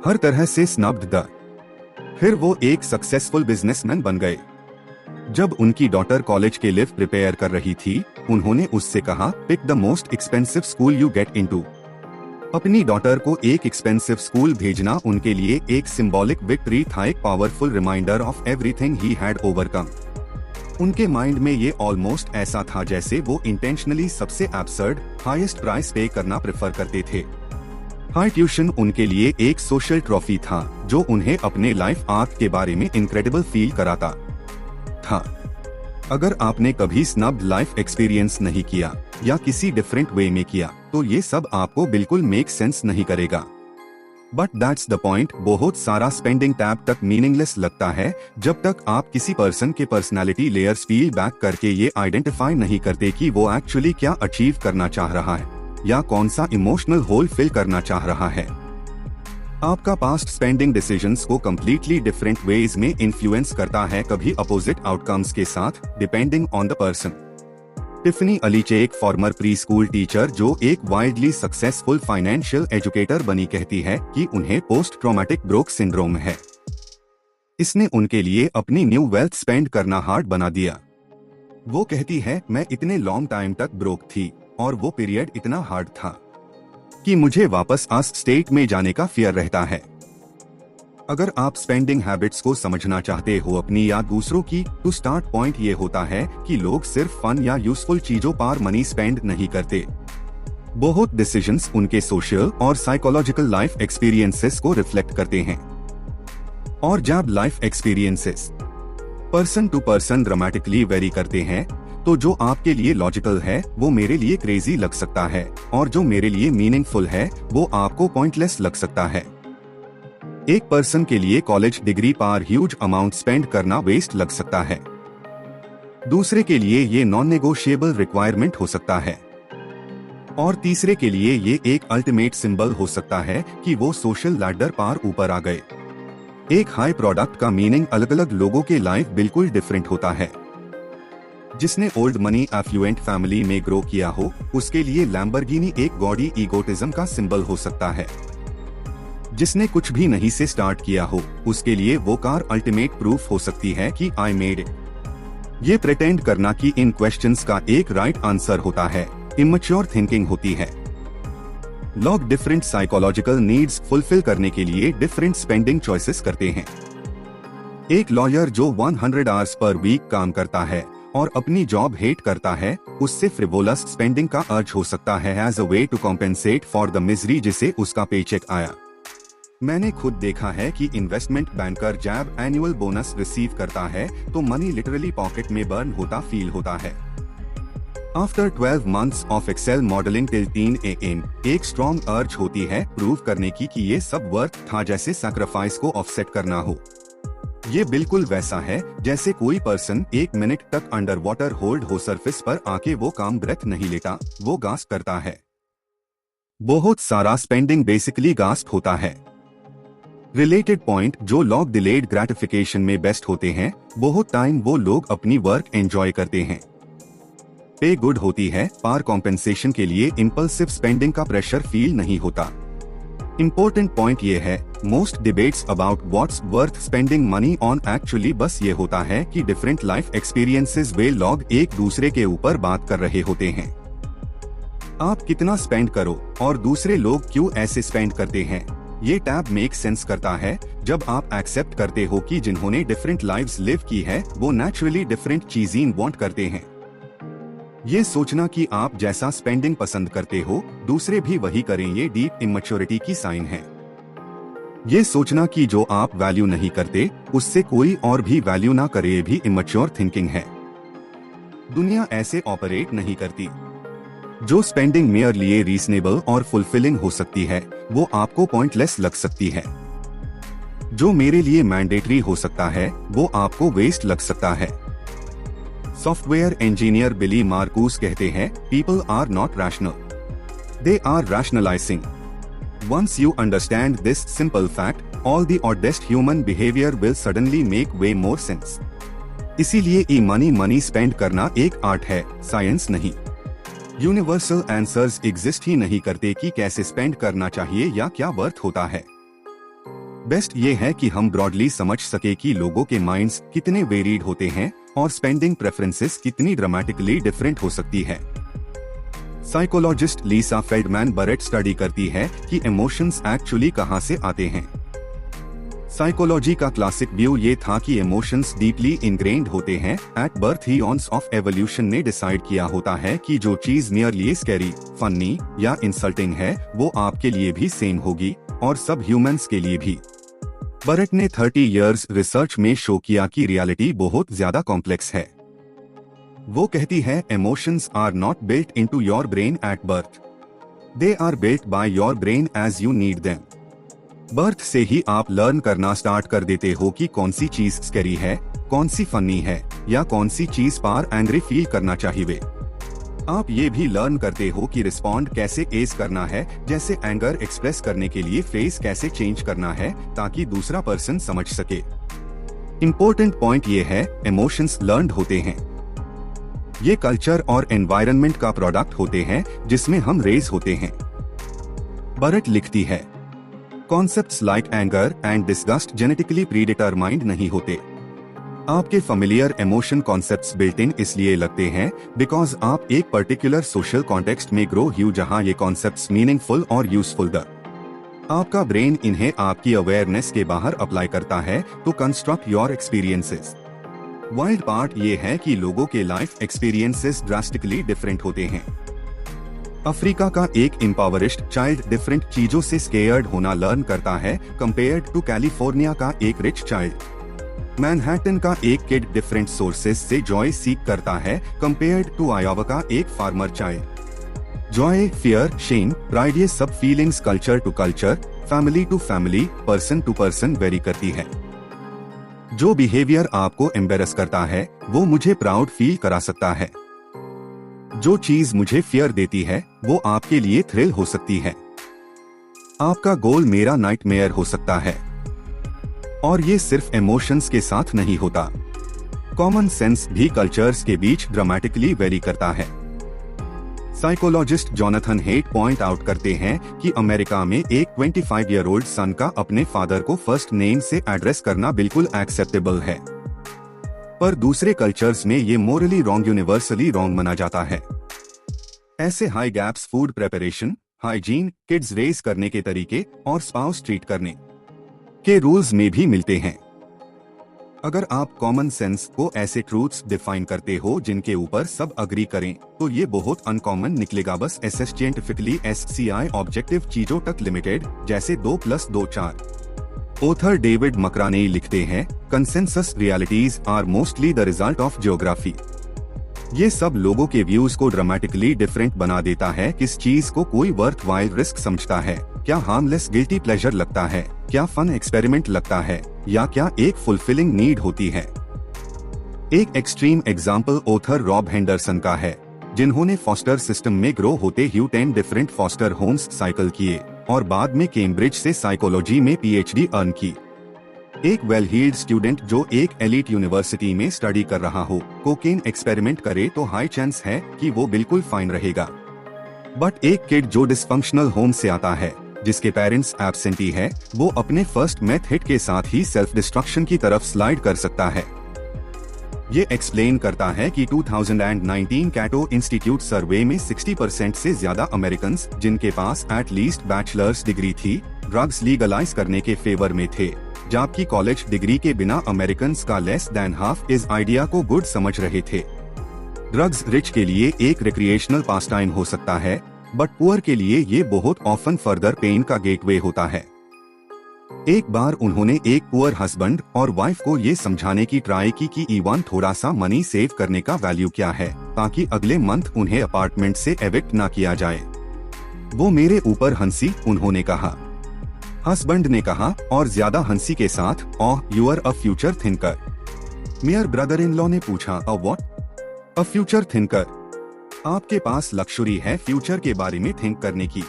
हर तरह से स्नब्ड द। फिर वो एक सक्सेसफुल बिजनेसमैन बन गए। जब उनकी डॉटर कॉलेज के लिए प्रिपेयर कर रही थी, उन्होंने उससे कहा, pick the most expensive school you get into. अपनी डॉटर को एक एक्सपेंसिव स्कूल भेजना उनके लिए एक सिंबॉलिक विक्ट्री था, एक powerful reminder of everything he had overcome. उनके माइंड में ये ऑलमोस्ट ऐसा था जैसे वो इंटेंशनली सबसे एब्सर्ड हाईएस्ट प्राइस पे करना प्रेफर करते थे। हाई ट्यूशन उनके लिए एक सोशल ट्रॉफी था जो उन्हें अपने लाइफ आर्क के बारे में इनक्रेडिबल फील कराता था। अगर आपने कभी स्नब्ड लाइफ एक्सपीरियंस नहीं किया या किसी डिफरेंट वे में किया, तो ये सब आपको बिल्कुल मेक सेंस नहीं करेगा। बट दैट्स द पॉइंट, बहुत सारा स्पेंडिंग टैब तक मीनिंगलेस लगता है जब तक आप किसी पर्सन के पर्सनालिटी लेयर्स फील बैक करके ये आइडेंटिफाई नहीं करते कि वो एक्चुअली क्या अचीव करना चाह रहा है या कौन सा इमोशनल होल फिल करना चाह रहा है। आपका पास्ट स्पेंडिंग डिसीजंस को कम्प्लीटली डिफरेंट वेज में इन्फ्लुएंस करता है, कभी अपोजिट आउटकम्स के साथ, depending on the person. Tiffany Aliche, एक फॉर्मर प्री स्कूल टीचर जो एक वाइडली सक्सेसफुल फाइनेंशियल एजुकेटर बनी, कहती है कि उन्हें पोस्ट ट्रॉमेटिक ब्रोक सिंड्रोम है। इसने उनके लिए अपनी न्यू वेल्थ स्पेंड करना हार्ड बना दिया। वो कहती है, मैं इतने लॉन्ग टाइम तक ब्रोक थी और वो पीरियड इतना हार्ड था कि मुझे वापस आस स्टेट में जाने का फियर रहता है। अगर आप स्पेंडिंग हैबिट्स को समझना चाहते हो अपनी या दूसरों की, तो स्टार्ट पॉइंट ये होता है कि लोग सिर्फ फन या यूजफुल चीजों पर मनी स्पेंड नहीं करते। बहुत डिसीजंस उनके सोशल और साइकोलॉजिकल लाइफ एक्सपीरियंसेस को रिफ्लेक्ट करते हैं। और जब life experiences person to person dramatically vary करते हैं, तो जो आपके लिए लॉजिकल है वो मेरे लिए क्रेजी लग सकता है, और जो मेरे लिए मीनिंगफुल है वो आपको पॉइंटलेस लग सकता है। एक पर्सन के लिए कॉलेज डिग्री पर ह्यूज अमाउंट स्पेंड करना वेस्ट लग सकता है, दूसरे के लिए ये नॉन नेगोशिएबल रिक्वायरमेंट हो सकता है, और तीसरे के लिए ये एक अल्टीमेट सिंबल हो सकता है कि वो सोशल लैडर पर ऊपर आ गए। एक हाई प्रोडक्ट का मीनिंग अलग अलग लोगों के लाइफ बिल्कुल डिफरेंट होता है। जिसने ओल्ड मनी एफ्लुएंट फैमिली में ग्रो किया हो, उसके लिए लैम्बोर्गिनी एक गॉडी ईगोटिज्म का सिंबल हो सकता है। जिसने कुछ भी नहीं से स्टार्ट किया हो, उसके लिए वो कार अल्टीमेट प्रूफ हो सकती है कि आई मेड इट। ये प्रिटेंड करना कि इन क्वेश्चंस का एक राइट आंसर होता है, इमैच्योर थिंकिंग होती है। लोग डिफरेंट साइकोलॉजिकल नीड्स फुलफिल करने के लिए डिफरेंट स्पेंडिंग चॉइसेस करते हैं। एक लॉयर जो 100 आवर्स पर वीक काम करता है और अपनी जॉब हेट करता है, उससे फ्रिवोलस स्पेंडिंग का अर्ज हो सकता है as a way to compensate for the misery जिसे उसका पेचेक आया। मैंने खुद देखा है कि इन्वेस्टमेंट बैंकर जब एनुअल बोनस रिसीव करता है तो मनी लिटरली पॉकेट में बर्न होता फील होता है। After 12 months of Excel modelling till 3 AM एक स्ट्रॉन्ग अर्ज होती है प्रूव करने की कि ये सब वर्थ था, जैसे सैक्रिफाइस को ऑफसेट करना हो। ये बिल्कुल वैसा है जैसे कोई पर्सन 1 मिनट तक अंडर वाटर होल्ड हो सरफेस पर आके वो काम ब्रेथ नहीं लेता, वो गास्प करता है। बहुत सारा स्पेंडिंग बेसिकली गास्प होता है। रिलेटेड पॉइंट, जो लोग डिलेड ग्रेटिफिकेशन में बेस्ट होते हैं, बहुत टाइम वो लोग अपनी वर्क एंजॉय करते हैं। पे गुड होती है, पार कॉम्पेंसेशन के लिए इम्पल्सिव स्पेंडिंग का प्रेशर फील नहीं होता। इम्पोर्टेंट पॉइंट ये है, most debates about what's worth spending money on actually बस ये होता है कि डिफरेंट लाइफ एक्सपीरियंसेस वे लोग एक दूसरे के ऊपर बात कर रहे होते हैं। आप कितना स्पेंड करो और दूसरे लोग क्यों ऐसे स्पेंड करते हैं, ये टैब मेक सेंस करता है जब आप एक्सेप्ट करते हो कि जिन्होंने डिफरेंट लाइव्स लिव की है वो नेचुरली डिफरेंट चीजें वांट करते हैं। ये सोचना कि आप जैसा स्पेंडिंग पसंद करते हो दूसरे भी वही करें, ये डीप इमैच्योरिटी की साइन है। ये सोचना कि जो आप वैल्यू नहीं करते उससे कोई और भी वैल्यू ना करे, भी इमैच्योर थिंकिंग है। दुनिया ऐसे ऑपरेट नहीं करती। जो स्पेंडिंग मेयरली रीजनेबल और फुलफिलिंग हो सकती है वो आपको पॉइंटलेस लग सकती है। जो मेरे लिए मैंडेटरी हो सकता है वो आपको वेस्ट लग सकता है। सॉफ्टवेयर इंजीनियर बिली मार्कूस कहते हैं, people are not rational, they are rationalising. Once you understand this simple fact, all the oddest human behaviour will suddenly make way more sense. इसीलिए ई मनी स्पेंड करना एक आर्ट है, साइंस नहीं। Universal answers exist ही नहीं करते कि कैसे स्पेंड करना चाहिए या क्या वर्थ होता है। बेस्ट ये है कि हम ब्रॉडली समझ सके कि लोगों के माइंड्स कितने वेरीड होते हैं और स्पेंडिंग प्रेफरेंसेस कितनी ड्रामेटिकली डिफरेंट हो सकती है। साइकोलॉजिस्ट लीसा फेल्डमैन बरेट स्टडी करती है कि इमोशंस एक्चुअली कहां से आते हैं। साइकोलॉजी का क्लासिक व्यू ये था कि इमोशंस डीपली इनग्रेन्ड होते हैं। एट बर्थ ही ऑन्स ऑफ एवोल्यूशन ने डिसाइड किया होता है कि जो चीज नियरली स्कैरी, फनी या इंसल्टिंग है वो आपके लिए भी सेम होगी और सब ह्यूमंस के लिए भी। बरेट ने 30 इयर्स रिसर्च में शो किया कि रियलिटी बहुत ज्यादा कॉम्प्लेक्स है। वो कहती है, emotions are not built into your brain at birth, they are built by your brain as you need them. Birth से ही आप लर्न करना स्टार्ट कर देते हो कि कौन सी चीज स्कैरी है, कौन सी फनी है या कौन सी चीज पार एंग्री फील करना चाहिए। आप ये भी लर्न करते हो कि रिस्पॉन्ड कैसे एज करना है, जैसे एंगर एक्सप्रेस करने के लिए फेस कैसे चेंज करना है ताकि दूसरा पर्सन समझ सके। इम्पोर्टेंट पॉइंट ये है, इमोशंस लर्न्ड होते हैं। ये कल्चर और एनवायरनमेंट का प्रोडक्ट होते हैं जिसमें हम रेज होते हैं। बरेट लिखती है, concepts like anger and disgust genetically predetermined नहीं होते। आपके familiar emotion concepts built in इसलिए लगते हैं बिकॉज आप एक पर्टिकुलर सोशल कॉन्टेक्स्ट में ग्रो हुए जहां ये कॉन्सेप्ट्स मीनिंगफुल और यूजफुल द। आपका ब्रेन इन्हें आपकी अवेयरनेस के बाहर अप्लाई करता है to construct your experiences. Wild part ये है कि लोगों के लाइफ एक्सपीरियंसेस ड्रास्टिकली डिफरेंट होते हैं। अफ्रीका का एक इम्पावरिश्ड चाइल्ड डिफरेंट चीजों से स्केयर्ड होना लर्न करता है कंपेयर्ड टू कैलिफोर्निया का एक रिच चाइल्ड। मैनहट्टन का एक किड डिफरेंट सोर्सेज से जॉय सीक करता है कंपेयर्ड टू आयोवा का एक farmer child. Joy, fear, shame, pride ये सब feelings culture to culture, family to family, person to person vary करती है। जो बिहेवियर आपको एम्बेरस करता है वो मुझे प्राउड फील करा सकता है। जो चीज मुझे फियर देती है वो आपके लिए थ्रिल हो सकती है। आपका गोल मेरा नाइटमेयर हो सकता है। और ये सिर्फ इमोशंस के साथ नहीं होता, कॉमन सेंस भी कल्चर्स के बीच ड्रामेटिकली वेरी करता है। Psychologist Jonathan hate point out करते हैं कि अमेरिका में एक 25 ईयर ओल्ड सन का अपने फादर को फर्स्ट नेम से एड्रेस करना बिल्कुल एक्सेप्टेबल है, पर दूसरे कल्चर्स में ये मोरली रॉन्ग, यूनिवर्सली रॉन्ग माना जाता है। ऐसे high gaps food preparation, hygiene, kids raise करने के तरीके और स्पाउस ट्रीट करने के रूल्स में भी मिलते हैं। अगर आप कॉमन सेंस को ऐसे ट्रूथ्स डिफाइन करते हो जिनके ऊपर सब अग्री करें, तो ये बहुत अनकॉमन निकलेगा। बस साइंटिफिकली SCI ऑब्जेक्टिव चीजों तक लिमिटेड, जैसे 2+2 4। ऑथर डेविड मकरानेई लिखते हैं, consensus realities are mostly the result of geography. ये सब लोगों के व्यूज को ड्रामेटिकली डिफरेंट बना देता है। किस चीज को कोई वर्थ वाइल रिस्क समझता है, क्या हार्मलेस गिल्टी प्लेजर लगता है, क्या फन एक्सपेरिमेंट लगता है, या क्या एक फुलफिलिंग नीड होती है। एक extreme example author Rob Henderson का है, जिन्होंने फॉस्टर सिस्टम में ग्रो होते हुए 10 डिफरेंट फॉस्टर होम्स साइकिल किए और बाद में कैम्ब्रिज से साइकोलॉजी में PhD अर्न की। एक वेल हील्ड स्टूडेंट जो एक एलीट यूनिवर्सिटी में स्टडी कर रहा हो, कोकेन एक्सपेरिमेंट करे तो हाई चांस है कि वो बिल्कुल फाइन रहेगा। बट एक किड जो डिसफंक्शनल होम से आता है, जिसके पेरेंट्स एब्सेंटी है, वो अपने फर्स्ट मेथ हिट के साथ ही सेल्फ डिस्ट्रक्शन की तरफ स्लाइड कर सकता है। ये एक्सप्लेन करता है कि 2019 कैटो इंस्टीट्यूट सर्वे में 60% से ज्यादा अमेरिकन जिनके पास एटलीस्ट बैचलर्स डिग्री थी, ड्रग्स लीगलाइज करने के फेवर में थे, जबकि कॉलेज डिग्री के बिना अमेरिकन का लेस देन हाफ इस आइडिया को गुड समझ रहे थे। ड्रग्स रिच के लिए एक रिक्रिएशनल पास टाइम हो सकता है, बट पुअर के लिए ये बहुत ऑफन फर्दर पेन का गेटवे होता है। एक बार उन्होंने एक पुअर हस्बैंड और वाइफ को ये समझाने की ट्राई की कि इवन थोड़ा सा मनी सेव करने का वैल्यू क्या है, ताकि अगले मंथ उन्हें अपार्टमेंट से एविक्ट ना किया जाए। वो मेरे ऊपर हंसी, उन्होंने कहा। हस्बैंड ने कहा और ज्यादा हंसी के साथ, oh you are a future thinker. मेयर ब्रदर इन लॉ ने पूछा, a what? A future thinker? आपके पास लक्ष्यूरी है फ्यूचर के बारे में थिंक करने की,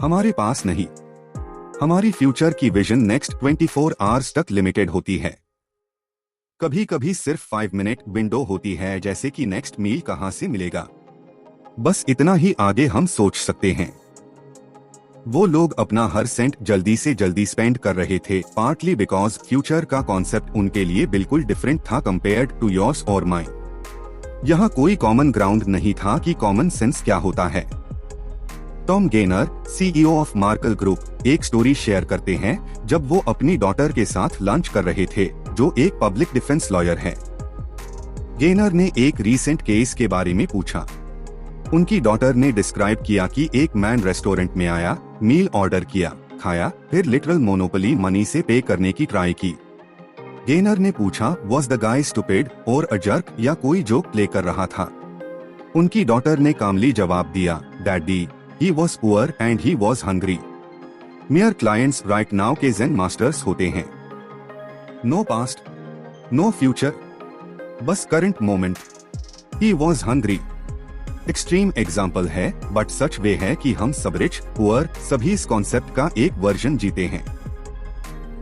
हमारे पास नहीं। हमारी फ्यूचर की विजन नेक्स्ट 24 आवर्स तक लिमिटेड होती है। कभी कभी सिर्फ 5 मिनट विंडो होती है, जैसे कि नेक्स्ट मील कहां से मिलेगा। बस इतना ही आगे हम सोच सकते हैं। वो लोग अपना हर सेंट जल्दी से जल्दी स्पेंड कर रहे थे, पार्टली बिकॉज फ्यूचर का कॉन्सेप्ट उनके लिए बिल्कुल डिफरेंट था कंपेयर्ड टू योर्स और माइन। यहाँ कोई कॉमन ग्राउंड नहीं था कि कॉमन सेंस क्या होता है। Tom Gayner, CEO of Markel group, एक स्टोरी शेयर करते हैं जब वो अपनी डॉटर के साथ लंच कर रहे थे, जो एक पब्लिक डिफेंस लॉयर है। गेनर ने एक रीसेंट केस के बारे में पूछा। उनकी डॉटर ने डिस्क्राइब किया कि एक मैन रेस्टोरेंट में आया, मील ऑर्डर किया, खाया, फिर लिटरल मोनोपोली मनी से पे करने की ट्राई की। गेनर ने पूछा, वाज द गाय स्टूपिड और अ जर्क, या कोई जोक प्ले कर रहा था? उनकी डॉटर ने कामली जवाब दिया, daddy, he was poor and he was hungry. Mayor clients right now के जेन मास्टर्स होते हैं। नो पास्ट, नो फ्यूचर, बस current moment. He was hungry extreme example है, बट सच वे है कि हम सब रिच पुअर सभी इस कॉन्सेप्ट का एक वर्जन जीते हैं।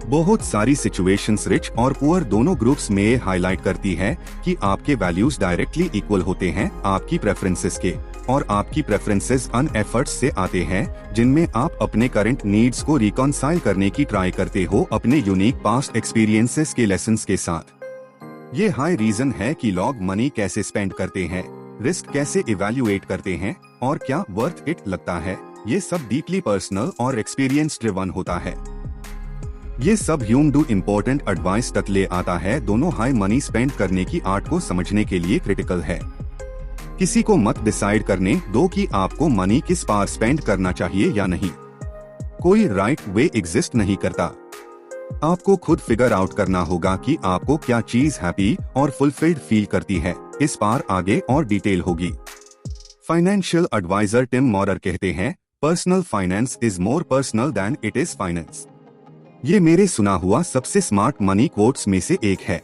बहुत सारी सिचुएशंस रिच और पुअर दोनों ग्रुप्स में हाईलाइट करती है कि आपके वैल्यूज डायरेक्टली इक्वल होते हैं आपकी प्रेफरेंसेस के, और आपकी प्रेफरेंसेस अन एफर्ट्स से आते हैं जिनमें आप अपने करंट नीड्स को रिकॉन्साइल करने की ट्राई करते हो अपने यूनिक पास्ट एक्सपीरियंसेस के लेसन्स के साथ। ये हाई रीजन है कि लोग मनी कैसे स्पेंड करते हैं, रिस्क कैसे इवैल्यूएट करते हैं, और क्या वर्थ इट लगता है। ये सब डीपली पर्सनल और एक्सपीरियंस ड्रिवन होता है। ये सब ह्यूम डू इम्पोर्टेंट एडवाइस तक ले आता है। दोनों हाई मनी स्पेंड करने की आर्ट को समझने के लिए क्रिटिकल है। किसी को मत डिसाइड करने दो कि आपको मनी किस पार स्पेंड करना चाहिए या नहीं। कोई राइट वे एग्जिस्ट नहीं करता। आपको खुद फिगर आउट करना होगा कि आपको क्या चीज हैप्पी और फुलफिल्ड फील करती है। इस पार आगे और डिटेल होगी। फाइनेंशियल एडवाइजर टिम मॉरर कहते हैं, personal finance is more personal than it is finance. ये मेरे सुना हुआ सबसे स्मार्ट मनी कोट्स में से एक है।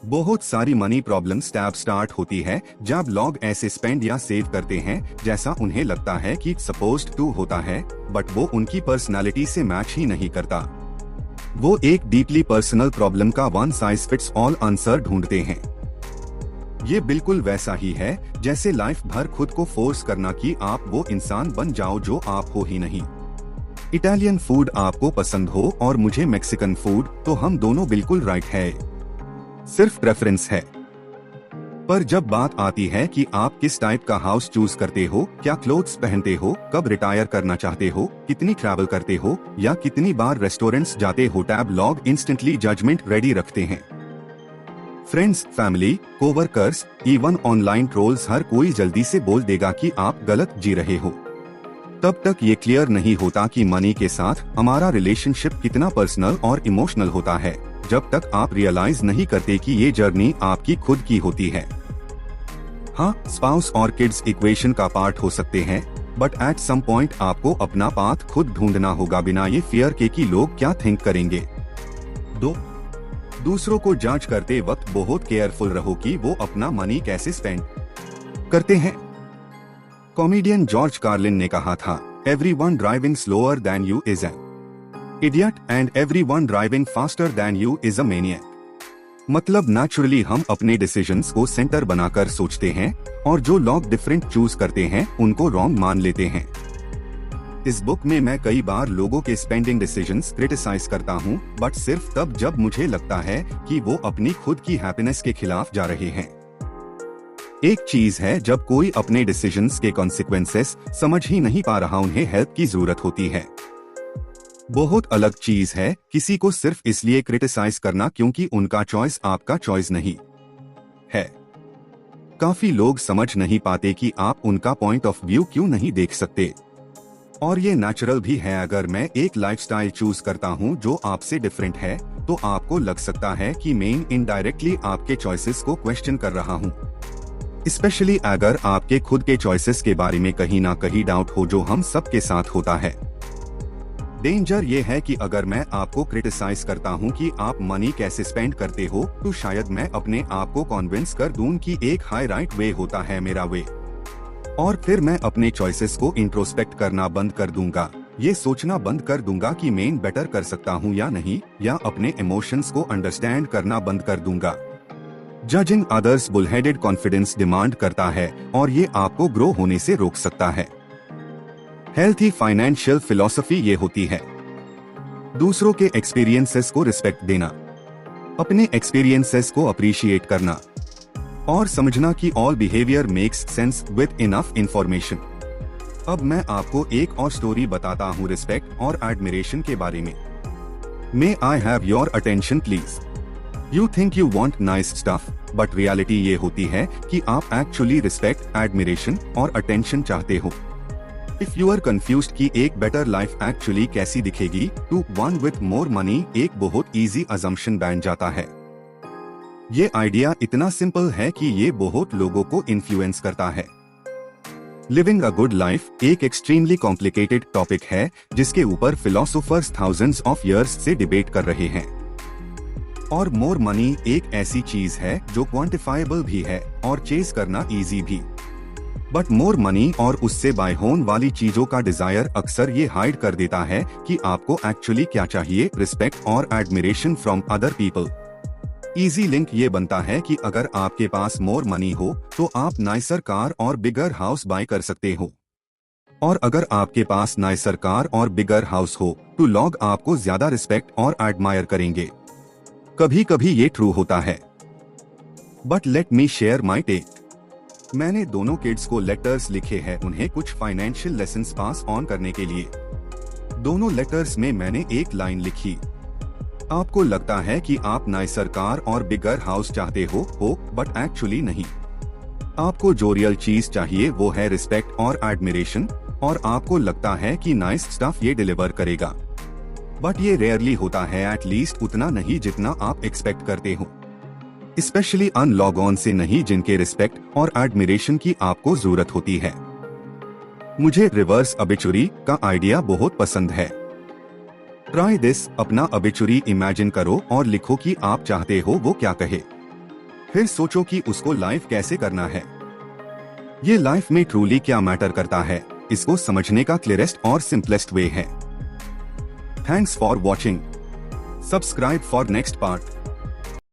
बहुत सारी मनी प्रॉब्लम स्टार्ट होती है जब लोग ऐसे स्पेंड या सेव करते हैं जैसा उन्हें लगता है कि सपोज्ड टू होता है, बट वो उनकी पर्सनालिटी से मैच ही नहीं करता। वो एक डीपली पर्सनल प्रॉब्लम का one size fits all answer ढूंढते हैं। ये बिल्कुल वैसा ही है जैसे लाइफ भर खुद को फोर्स करना कि आप वो इंसान बन जाओ जो आप हो ही नहीं। इटालियन फूड आपको पसंद हो और मुझे मैक्सिकन फूड, तो हम दोनों बिल्कुल राइट है, सिर्फ प्रेफरेंस है। पर जब बात आती है कि आप किस टाइप का हाउस चूज करते हो, क्या क्लोथ्स पहनते हो, कब रिटायर करना चाहते हो, कितनी ट्रैवल करते हो या कितनी बार रेस्टोरेंट्स जाते हो, टैब लॉग इंस्टेंटली जजमेंट रेडी रखते हैं। Friends, family, coworkers, even online trolls, हर कोई जल्दी से बोल देगा कि आप गलत जी रहे हो। तब तक ये क्लियर नहीं होता कि मनी के साथ हमारा रिलेशनशिप कितना पर्सनल और इमोशनल होता है, जब तक आप रियलाइज नहीं करते कि ये जर्नी आपकी खुद की होती है। हाँ, स्पाउस और किड्स इक्वेशन का पार्ट हो सकते हैं, बट एट सम पॉइंट आपको अपना पाथ खुद ढूंढना होगा, बिना ये फियर के कि लोग क्या थिंक करेंगे। दूसरों को जज करते वक्त बहुत केयरफुल रहो कि वो अपना मनी कैसे स्पेंड करते हैं। कॉमेडियन जॉर्ज कार्लिन ने कहा था, everyone driving slower then you is an idiot and everyone driving faster than you is a maniac. मतलब नेचुरली हम अपने डिसीजंस को सेंटर बनाकर सोचते हैं और जो लोग डिफरेंट चूज करते हैं उनको रॉन्ग मान लेते हैं। इस बुक में मैं कई बार लोगों के स्पेंडिंग डिसीजंस क्रिटिसाइज करता हूँ, बट सिर्फ तब जब मुझे लगता है कि वो अपनी खुद की हैप्पीनेस के खिलाफ जा रहे हैं। एक चीज है जब कोई अपने डिसीजंस के कॉन्सिक्वेंसेस समझ ही नहीं पा रहा, उन्हें हेल्प की जरूरत होती है। बहुत अलग चीज है किसी को सिर्फ इसलिए क्रिटिसाइज करना क्योंकि उनका चॉइस आपका चॉइस नहीं है। काफी लोग समझ नहीं पाते कि आप उनका पॉइंट ऑफ व्यू क्यों नहीं देख सकते, और ये नेचुरल भी है। अगर मैं एक लाइफस्टाइल चूज करता हूँ जो आपसे डिफरेंट है, तो आपको लग सकता है कि मैं इनडायरेक्टली आपके चॉइसेस को क्वेश्चन कर रहा हूँ, स्पेशली अगर आपके खुद के चॉइसेस के बारे में कहीं ना कहीं डाउट हो, जो हम सबके साथ होता है। डेंजर ये है कि अगर मैं आपको क्रिटिसाइज करता हूँ कि आप मनी कैसे स्पेंड करते हो, तो शायद मैं अपने आप को कॉन्विंस कर दूं कि एक हाई राइट वे होता है मेरा वे, और फिर मैं अपने चॉइसेस को इंट्रोस्पेक्ट करना बंद कर दूंगा, ये सोचना बंद कर दूंगा कि मैं बेटर कर सकता हूँ या नहीं, या अपने इमोशंस को अंडरस्टैंड करना बंद कर दूंगा। जजिंग अदर्स बुलहेडेड कॉन्फिडेंस डिमांड करता है और ये आपको ग्रो होने से रोक सकता है। हेल्थी फाइनेंशियल फिलॉसफी ये होती है, दूसरों के एक्सपीरियंसेस को रिस्पेक्ट देना, अपने एक्सपीरियंसेस को अप्रिशिएट करना और समझना कि all behaviour makes sense with enough information. अब मैं आपको एक और स्टोरी बताता हूँ रिस्पेक्ट और एडमिरेशन के बारे में। May I have your attention please. You think you want nice stuff, but reality ये होती है कि आप एक्चुअली रिस्पेक्ट, एडमिरेशन और अटेंशन चाहते हो। इफ यू आर कंफ्यूज्ड कि एक बेटर लाइफ एक्चुअली कैसी दिखेगी, to one with more money एक बहुत इजी अजम्पशन बन जाता है। ये आइडिया इतना सिंपल है कि ये बहुत लोगों को इन्फ्लुएंस करता है। लिविंग अ गुड लाइफ एक एक्सट्रीमली कॉम्प्लिकेटेड टॉपिक है जिसके ऊपर फिलोसोफर्स थाउजेंड्स ऑफ इयर्स से डिबेट कर रहे हैं। और मोर मनी एक ऐसी चीज है जो क्वांटिफाइबल भी है और चेज करना इजी भी। बट मोर मनी और उससे बाय होने वाली चीजों का डिजायर अक्सर ये हाइड कर देता है कि आपको एक्चुअली क्या चाहिए, रिस्पेक्ट और admiration from other people. Easy link ये बनता है कि अगर आपके पास मोर मनी हो तो आप नाइसर कार और बिगर हाउस बाय कर सकते हो, और अगर आपके पास नाइसर कार और बिगर हाउस हो तो लोग आपको ज्यादा रिस्पेक्ट और एडमायर करेंगे। कभी कभी ये ट्रू होता है, but let me share my take. मैंने दोनों किड्स को लेटर्स लिखे हैं उन्हें कुछ फाइनेंशियल लेसन्स पास ऑन करने के लिए। दोनों लेटर्स में मैंने एक लाइन लिखी, आपको लगता है कि आप नाइसर कार और बिगर हाउस चाहते हो बट एक्चुअली नहीं। आपको जो रियल चीज चाहिए वो है रिस्पेक्ट और एडमिरेशन, और आपको लगता है कि नाइस स्टफ ये डिलीवर करेगा, बट ये रेयरली होता है, एटलीस्ट उतना नहीं जितना आप एक्सपेक्ट करते हो। स्पेशली अन लॉग ऑन से नहीं जिनके रिस्पेक्ट और एडमिरेशन की आपको जरूरत होती है। मुझे रिवर्स अबिचुरी का आइडिया बहुत पसंद है। ट्राई दिस, अपना अबिचुरी इमेजिन करो और लिखो कि आप चाहते हो वो क्या कहे, फिर सोचो कि उसको लाइफ कैसे करना है। ये लाइफ में ट्रूली क्या मैटर करता है, इसको समझने का क्लियरेस्ट और सिंपलेस्ट वे है। Thanks for watching. Subscribe for next part.